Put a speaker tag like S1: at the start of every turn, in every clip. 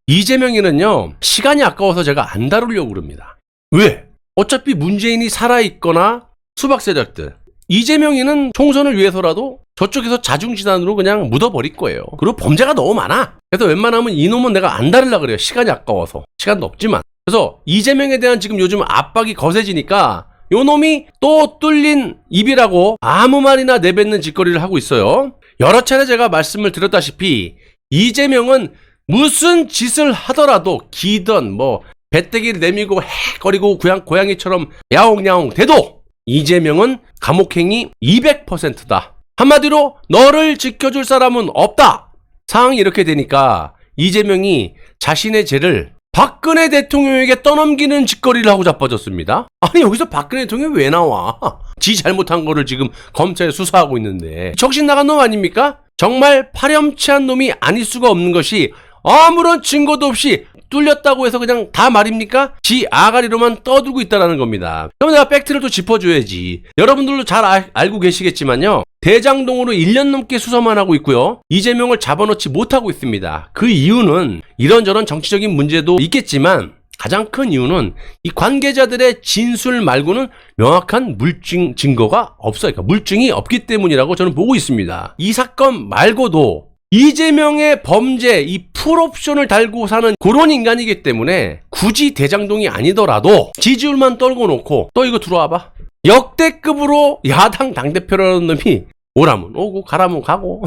S1: 이재명이는요, 시간이 아까워서 제가 안 다루려고 그럽니다. 왜? 어차피 문재인이 살아있거나 수박 세력들, 이재명이는 총선을 위해서라도 저쪽에서 자중지단으로 그냥 묻어버릴 거예요. 그리고 범죄가 너무 많아. 그래서 웬만하면 이놈은 내가 안 다루려고 그래요. 시간이 아까워서. 시간도 없지만. 그래서 이재명에 대한 지금 요즘 압박이 거세지니까 요 놈이 또 뚫린 입이라고 아무 말이나 내뱉는 짓거리를 하고 있어요. 여러 차례 제가 말씀을 드렸다시피 이재명은 무슨 짓을 하더라도 기던 뭐 배때기를 내밀고 헤거리고 고양이처럼 야옹야옹 대도 이재명은 감옥행위 200%다. 한마디로 너를 지켜줄 사람은 없다. 상황이 이렇게 되니까 이재명이 자신의 죄를 박근혜 대통령에게 떠넘기는 짓거리를 하고 자빠졌습니다. 아니 여기서 박근혜 대통령이 왜 나와? 지 잘못한 거를 지금 검찰에 수사하고 있는데 정신 나간 놈 아닙니까? 정말 파렴치한 놈이 아닐 수가 없는 것이 아무런 증거도 없이 뚫렸다고 해서 그냥 다 말입니까? 지 아가리로만 떠들고 있다는 겁니다. 그럼 내가 팩트를 또 짚어줘야지. 여러분들도 잘 알고 계시겠지만요. 대장동으로 1년 넘게 수사만 하고 있고요. 이재명을 잡아놓지 못하고 있습니다. 그 이유는 이런저런 정치적인 문제도 있겠지만 가장 큰 이유는 이 관계자들의 진술 말고는 명확한 물증 증거가 없어요. 그러니까 물증이 없기 때문이라고 저는 보고 있습니다. 이 사건 말고도 이재명의 범죄, 이 풀옵션을 달고 사는 그런 인간이기 때문에 굳이 대장동이 아니더라도 지지율만 떨고 놓고 또 이거 들어와봐. 역대급으로 야당 당대표라는 놈이 오라면 오고 가라면 가고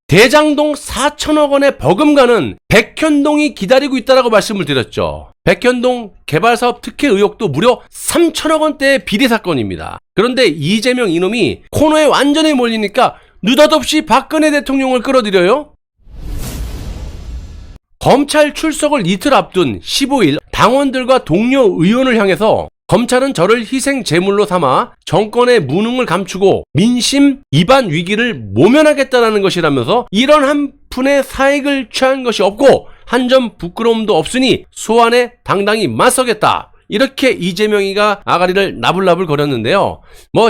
S1: 대장동 4천억 원의 버금가는 백현동이 기다리고 있다라고 말씀을 드렸죠. 백현동 개발사업 특혜 의혹도 무려 3천억 원대의 비리 사건입니다. 그런데 이재명 이놈이 코너에 완전히 몰리니까 느닷없이 박근혜 대통령을 끌어들여요. 검찰 출석을 이틀 앞둔 15일 당원들과 동료 의원을 향해서 검찰은 저를 희생 제물로 삼아 정권의 무능을 감추고 민심 위반 위기를 모면하겠다는 것이라면서 이런 한 푼의 사익을 취한 것이 없고 한 점 부끄러움도 없으니 소환에 당당히 맞서겠다. 이렇게 이재명이가 아가리를 나불나불 거렸는데요.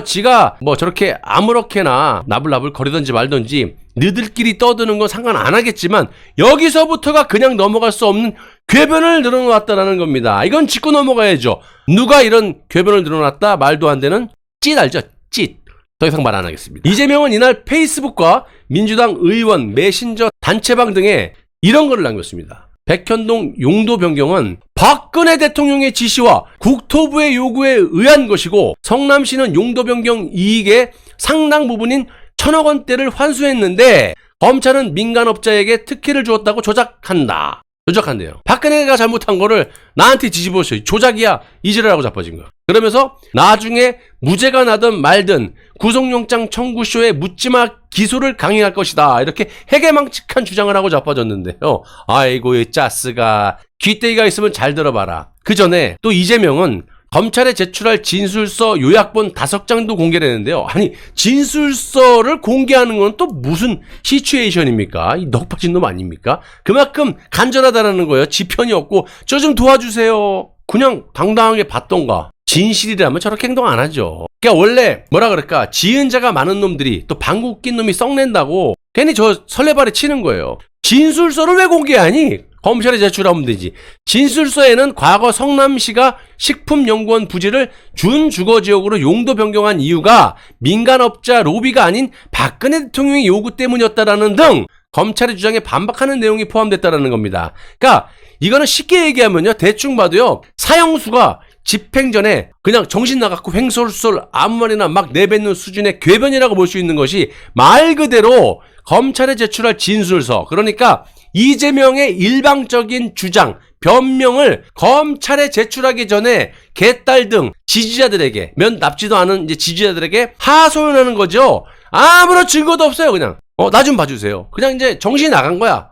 S1: 지가 저렇게 아무렇게나 나불나불 거리던지 말던지 너들끼리 떠드는 건 상관 안 하겠지만 여기서부터가 그냥 넘어갈 수 없는 궤변을 늘어놨다라는 겁니다. 이건 짚고 넘어가야죠. 누가 이런 궤변을 늘어놨다 말도 안 되는 찢 알죠? 찢. 더 이상 말 안 하겠습니다. 이재명은 이날 페이스북과 민주당 의원 메신저 단체방 등에 이런 글을 남겼습니다. 백현동 용도 변경은 박근혜 대통령의 지시와 국토부의 요구에 의한 것이고 성남시는 용도 변경 이익의 상당 부분인 1,000억 원대를 환수했는데 검찰은 민간업자에게 특혜를 주었다고 조작한다. 조작한대요. 박근혜가 잘못한 거를 나한테 뒤집어서 조작이야 이지랄하고 자빠진 거야. 그러면서 나중에 무죄가 나든 말든 구속영장 청구쇼에 묻지마 기소를 강행할 것이다. 이렇게 해괴망측한 주장을 하고 자빠졌는데요. 아이고 이 짜스가 귀때기가 있으면 잘 들어봐라. 그 전에 또 이재명은 검찰에 제출할 진술서 요약본 5장도 공개를 했는데요. 아니 진술서를 공개하는 건 또 무슨 시츄에이션입니까? 이 넉박진 놈 아닙니까? 그만큼 간절하다는 거예요. 지편이 없고 저 좀 도와주세요. 그냥 당당하게 받던가. 진실이라면 저렇게 행동 안 하죠. 그러니까 원래 뭐라 그럴까 지은 자가 많은 놈들이 또 방구 낀 놈이 썩낸다고 괜히 저 설레발에 치는 거예요. 진술서를 왜 공개하니? 검찰에 제출하면 되지. 진술서에는 과거 성남시가 식품연구원 부지를 준주거지역으로 용도 변경한 이유가 민간업자 로비가 아닌 박근혜 대통령의 요구 때문이었다라는 등 검찰의 주장에 반박하는 내용이 포함됐다는 겁니다. 그러니까 이거는 쉽게 얘기하면요. 대충 봐도요. 사형수가 집행 전에 그냥 정신 나갖고 횡설수설 아무 말이나 막 내뱉는 수준의 궤변이라고 볼 수 있는 것이 말 그대로 검찰에 제출할 진술서, 그러니까 이재명의 일방적인 주장, 변명을 검찰에 제출하기 전에 개딸 등 지지자들에게, 면 납지도 않은 이제 지지자들에게 하소연하는 거죠. 아무런 증거도 없어요. 그냥 나 좀 봐주세요. 그냥 이제 정신이 나간 거야.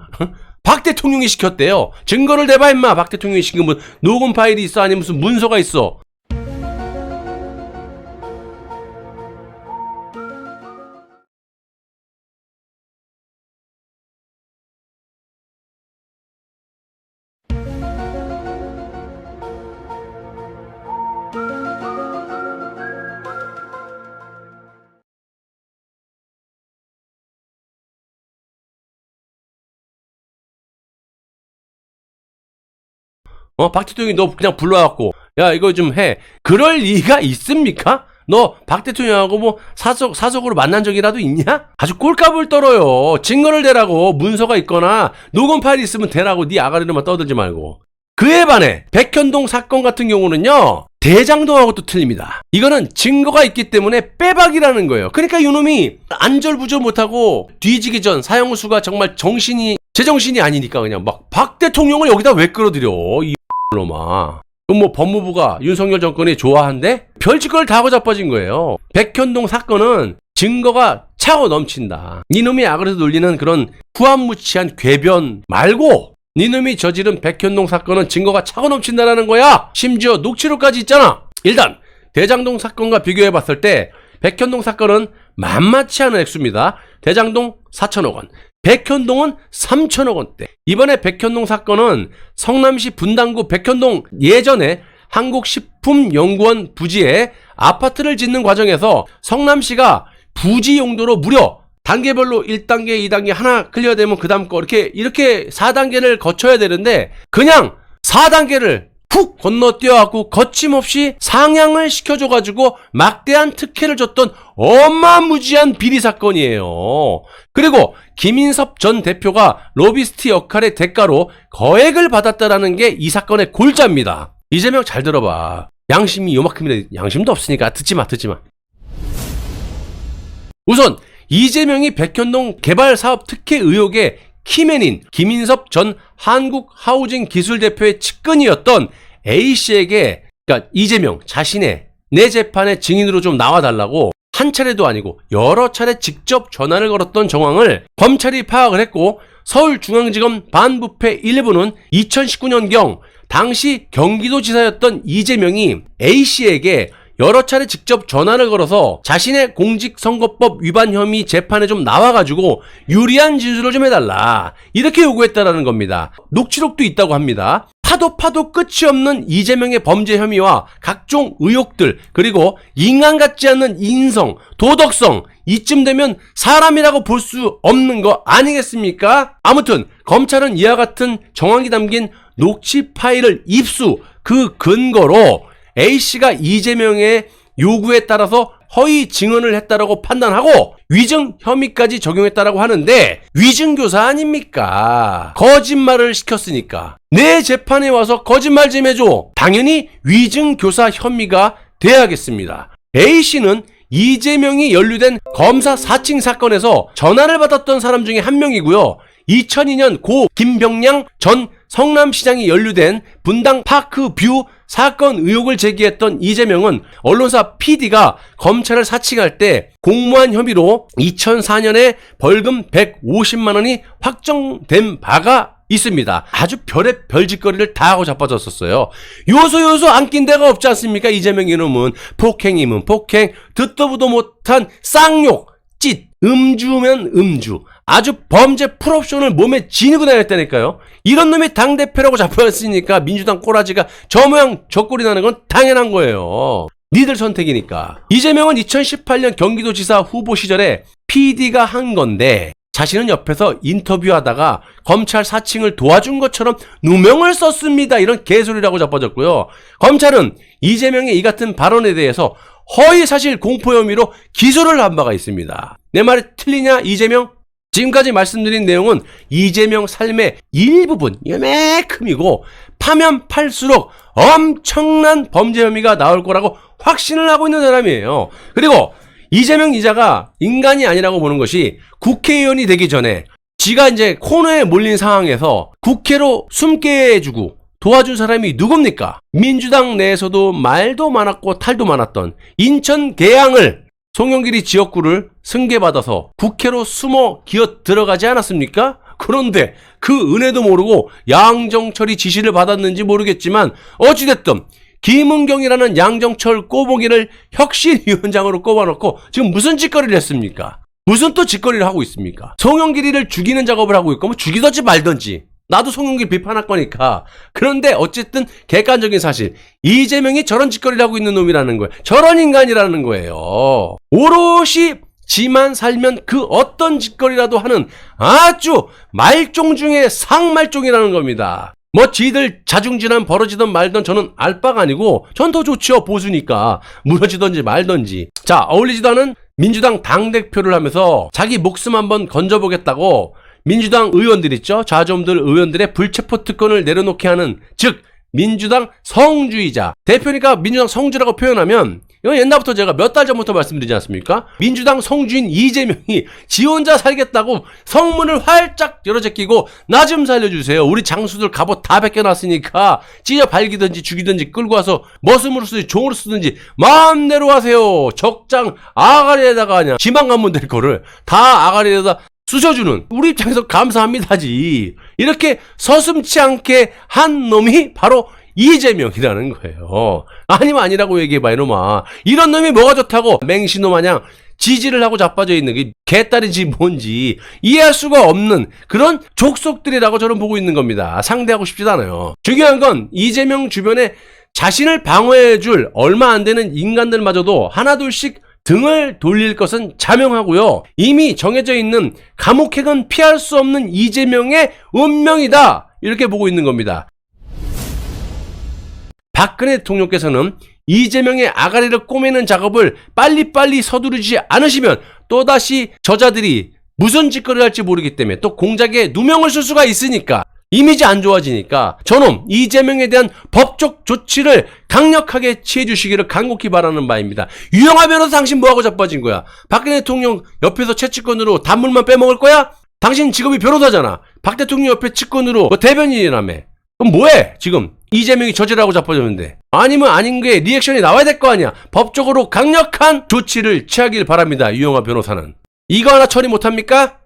S1: 박 대통령이 시켰대요. 증거를 내봐 임마. 박 대통령이 시킨 뭐 녹음 파일이 있어? 아니면 무슨 문서가 있어? 박 대통령이 너 그냥 불러갖고 야 이거 좀 해. 그럴 리가 있습니까? 너 박 대통령하고 뭐 사석으로 만난 적이라도 있냐? 아주 꼴값을 떨어요. 증거를 대라고. 문서가 있거나 녹음 파일이 있으면 대라고. 네 아가리로만 떠들지 말고. 그에 반해 백현동 사건 같은 경우는요, 대장동하고 또 틀립니다. 이거는 증거가 있기 때문에 빼박이라는 거예요. 그러니까 이놈이 안절부절 못하고 뒤지기 전 사형수가 정말 제정신이 아니니까 그냥 막 박 대통령을 여기다 왜 끌어들여, 이 놈아. 그럼 뭐 법무부가 윤석열 정권이 좋아한대? 별짓거리를 다 하고 자빠진 거예요. 백현동 사건은 증거가 차고 넘친다. 니놈이 악을해서 놀리는 그런 후안무치한 궤변 말고 니놈이 저지른 백현동 사건은 증거가 차고 넘친다라는 거야. 심지어 녹취록까지 있잖아. 일단 대장동 사건과 비교해봤을 때 백현동 사건은 만만치 않은 액수입니다. 대장동 4천억 원, 백현동은 3천억 원대. 이번에 백현동 사건은 성남시 분당구 백현동 예전에 한국식품연구원 부지에 아파트를 짓는 과정에서 성남시가 부지 용도로 무려 단계별로 1단계, 2단계 하나 클리어되면 그 다음 거 이렇게 4단계를 거쳐야 되는데 그냥 4단계를 훅 건너뛰어갖고 거침없이 상향을 시켜줘가지고 막대한 특혜를 줬던 어마무지한 비리 사건이에요. 그리고 김인섭 전 대표가 로비스트 역할의 대가로 거액을 받았다라는 게 이 사건의 골자입니다. 이재명 잘 들어봐. 양심이 요만큼이나 양심도 없으니까 듣지 마. 우선 이재명이 백현동 개발사업 특혜 의혹의 키맨인 김인섭 전 한국하우징기술대표의 측근이었던 A씨에게, 그러니까 이재명 자신의 내 재판에 증인으로 좀 나와달라고 한 차례도 아니고 여러 차례 직접 전화를 걸었던 정황을 검찰이 파악을 했고, 서울중앙지검 반부패 1부는 2019년경 당시 경기도지사였던 이재명이 A씨에게 여러 차례 직접 전화를 걸어서 자신의 공직선거법 위반 혐의 재판에 좀 나와가지고 유리한 진술을 좀 해달라, 이렇게 요구했다라는 겁니다. 녹취록도 있다고 합니다. 파도 끝이 없는 이재명의 범죄 혐의와 각종 의혹들, 그리고 인간 같지 않는 인성, 도덕성, 이쯤 되면 사람이라고 볼 수 없는 거 아니겠습니까? 아무튼 검찰은 이와 같은 정황이 담긴 녹취 파일을 입수, 그 근거로 A씨가 이재명의 요구에 따라서 허위 증언을 했다라고 판단하고 위증 혐의까지 적용했다라고 하는데, 위증교사 아닙니까? 거짓말을 시켰으니까 내 재판에 와서 거짓말 좀 해줘. 당연히 위증교사 혐의가 돼야겠습니다. A씨는 이재명이 연루된 검사 사칭 사건에서 전화를 받았던 사람 중에 한 명이고요. 2002년 고 김병량 전 성남시장이 연루된 분당 파크뷰 사건 의혹을 제기했던 이재명은 언론사 PD가 검찰을 사칭할 때 공모한 혐의로 2004년에 벌금 150만 원이 확정된 바가 있습니다. 아주 별의 별짓거리를 다 하고 자빠졌었어요. 요소 안 낀 데가 없지 않습니까? 이재명 이놈은 폭행이면 폭행, 듣도 보도 못한 쌍욕, 찢, 음주면 음주, 아주 범죄 풀옵션을 몸에 지니고 다녔다니까요. 이런 놈이 당대표라고 잡혀왔으니까 민주당 꼬라지가 저 모양 저 꼴이 나는 건 당연한 거예요. 니들 선택이니까. 이재명은 2018년 경기도지사 후보 시절에 PD가 한 건데 자신은 옆에서 인터뷰하다가 검찰 사칭을 도와준 것처럼 누명을 썼습니다. 이런 개소리라고 자빠졌고요. 검찰은 이재명의 이 같은 발언에 대해서 허위사실 공포 혐의로 기소를 한 바가 있습니다. 내 말이 틀리냐 이재명? 지금까지 말씀드린 내용은 이재명 삶의 일부분, 요매큼이고 파면 팔수록 엄청난 범죄 혐의가 나올 거라고 확신을 하고 있는 사람이에요. 그리고 이재명 이자가 인간이 아니라고 보는 것이 국회의원이 되기 전에 지가 이제 코너에 몰린 상황에서 국회로 숨게 해주고 도와준 사람이 누굽니까? 민주당 내에서도 말도 많았고 탈도 많았던 인천 계양을 송영길이 지역구를 승계받아서 국회로 숨어 기어 들어가지 않았습니까? 그런데 그 은혜도 모르고 양정철이 지시를 받았는지 모르겠지만 어찌됐든 김은경이라는 양정철 꼬봉이를 혁신위원장으로 꼽아놓고 지금 무슨 짓거리를 했습니까? 무슨 또 짓거리를 하고 있습니까? 송영길이를 죽이는 작업을 하고 있고 뭐 죽이든지 말든지 나도 송영길 비판할 거니까. 그런데 어쨌든 객관적인 사실, 이재명이 저런 짓거리를 하고 있는 놈이라는 거예요. 저런 인간이라는 거예요. 오롯이 지만 살면 그 어떤 짓거리라도 하는 아주 말종 중에 상말종이라는 겁니다. 뭐 지들 자중질환 벌어지든 말든 저는 알 바가 아니고 전 더 좋죠. 보수니까 무너지든지 말든지. 자, 어울리지도 않은 민주당 당대표를 하면서 자기 목숨 한번 건져보겠다고 민주당 의원들 있죠. 좌좀들 의원들의 불체포 특권을 내려놓게 하는, 즉 민주당 성주의자, 대표니까 민주당 성주라고 표현하면, 이건 옛날부터 제가 몇 달 전부터 말씀드리지 않습니까? 민주당 성주인 이재명이 지 혼자 살겠다고 성문을 활짝 열어제끼고 나 좀 살려주세요. 우리 장수들 갑옷 다 벗겨놨으니까 찢어 발기든지 죽이든지 끌고 와서 머슴으로 쓰든지 종으로 쓰든지 마음대로 하세요. 적장 아가리에다가 그냥 지만 가면 될 거를 다 아가리에다 쑤셔주는, 우리 입장에서 감사합니다지. 이렇게 서슴치 않게 한 놈이 바로 이재명이라는 거예요. 아니면 아니라고 얘기해봐, 이놈아. 이런 놈이 뭐가 좋다고 맹신놈 마냥 지지를 하고 자빠져 있는 게 개딸인지 뭔지 이해할 수가 없는 그런 족속들이라고 저는 보고 있는 겁니다. 상대하고 싶지도 않아요. 중요한 건 이재명 주변에 자신을 방어해줄 얼마 안 되는 인간들마저도 하나둘씩 등을 돌릴 것은 자명하고요. 이미 정해져 있는 감옥행은 피할 수 없는 이재명의 운명이다, 이렇게 보고 있는 겁니다. 박근혜 대통령께서는 이재명의 아가리를 꼬매는 작업을 빨리빨리 서두르지 않으시면 또다시 저자들이 무슨 짓거리를 할지 모르기 때문에 또 공작에 누명을 쓸 수가 있으니까, 이미지 안 좋아지니까 저놈 이재명에 대한 법적 조치를 강력하게 취해주시기를 간곡히 바라는 바입니다. 유영하 변호사, 당신 뭐하고 자빠진 거야? 박근혜 대통령 옆에서 채찍권으로 단물만 빼먹을 거야? 당신 직업이 변호사잖아. 박 대통령 옆에 측권으로 뭐 대변인이라며. 그럼 뭐해 지금? 이재명이 저지라고 자빠졌는데. 아니면 아닌 게 리액션이 나와야 될 거 아니야. 법적으로 강력한 조치를 취하길 바랍니다. 유영하 변호사는. 이거 하나 처리 못합니까?